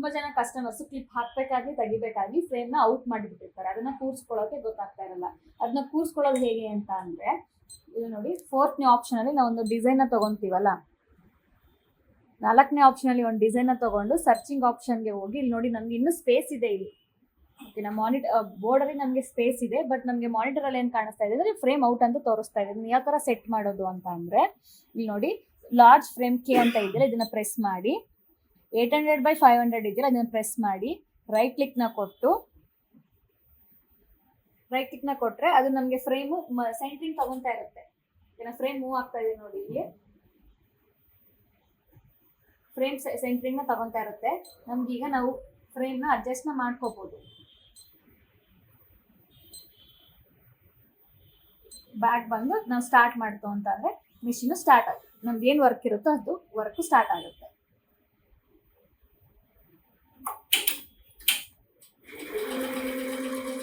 ತುಂಬಾ ಜನ customers clip ಹಾಕ್ಬೇಕಾಗ್ಲಿ ತೆಗಿಬೇಕಾಗ್ಲಿ frame ನ ಔಟ್ ಮಾಡಿಬಿಟ್ಟಿರ್ತಾರೆ, ಅದನ್ನ ಕೂರ್ಸ್ಕೊಳ್ಳೋಕೆ ಗೊತ್ತಾಗ್ತಾ ಇರಲ್ಲ. ಅದನ್ನ ಕೂರ್ಸ್ಕೊಳ್ಳೋದು ಹೇಗೆ ಅಂತ ಅಂದ್ರೆ, ಇದು ನೋಡಿ 4ನೇ ಆಪ್ಷನ್ ಅಲ್ಲಿ ನಾವು ಒಂದು ಡಿಸೈನ್ ನ ತಗೊಂತೀವಲ್ಲ, 4ನೇ ಆಪ್ಷನ್ ಅಲ್ಲಿ ಒಂದು ಡಿಸೈನ್ ನ ತಗೊಂಡು ಸರ್ಚಿಂಗ್ ಆಪ್ಷನ್ಗೆ ಹೋಗಿ ಇಲ್ಲಿ ನೋಡಿ ನಮ್ಗೆ ಇನ್ನೂ ಸ್ಪೇಸ್ ಇದೆ ಇಲ್ಲಿ. ಓಕೆನಾ, ಬೋರ್ಡ್ ಅಲ್ಲಿ ನಮಗೆ ಸ್ಪೇಸ್ ಇದೆ, ಬಟ್ ನಮಗೆ ಮಾನಿಟರ್ ಅಲ್ಲಿ ಏನ್ ಕಾಣಿಸ್ತಾ ಇದೆ ಅಂದ್ರೆ ಫ್ರೇಮ್ ಔಟ್ ಅಂತ ತೋರಿಸ್ತಾ ಇದೆ. ಯಾವ ತರ ಸೆಟ್ ಮಾಡೋದು ಅಂತ ಅಂದ್ರೆ, ಇಲ್ಲಿ ನೋಡಿ ಲಾರ್ಜ್ ಫ್ರೇಮ್ ಕೆ ಅಂತ ಇದೆಯಲ್ಲ, ಇದನ್ನ ಪ್ರೆಸ್ ಮಾಡಿ 800x500 ಇದೆಯಲ್ಲ ಅದನ್ನ ಪ್ರೆಸ್ ಮಾಡಿ ರೈಟ್ ಕ್ಲಿಕ್ ನ ಕೊಟ್ರೆ ಅದು ನಮಗೆ ಫ್ರೇಮ್ ಸೆಂಟ್ರಿಂಗ್ ತಗೊಂತಾ ಇರುತ್ತೆ. ಫ್ರೇಮ್ ಮೂವ್ ಆಗ್ತಾ ಇದೆ ನೋಡಿ, ಇಲ್ಲಿ ಫ್ರೇಮ್ ಸೆಂಟ್ರಿಂಗ್ ನ ತಗೊಂತಾ ಇರುತ್ತೆ. ನಮ್ಗೆ ಈಗ ನಾವು ಫ್ರೇಮ್ ನ ಅಡ್ಜಸ್ಟ್ ನ ಮಾಡ್ಕೋಬಹುದು. ಬ್ಯಾಕ್ ಬಂದು ನಾವು ಸ್ಟಾರ್ಟ್ ಮಾಡ್ತು ಅಂತ ಅಂದ್ರೆ ಮಿಷಿನ್ ಸ್ಟಾರ್ಟ್ ಆಗುತ್ತೆ. ನಮ್ಗೆ ಏನ್ ವರ್ಕ್ ಇರುತ್ತೋ ಅದು ವರ್ಕ್ ಸ್ಟಾರ್ಟ್ ಆಗುತ್ತೆ.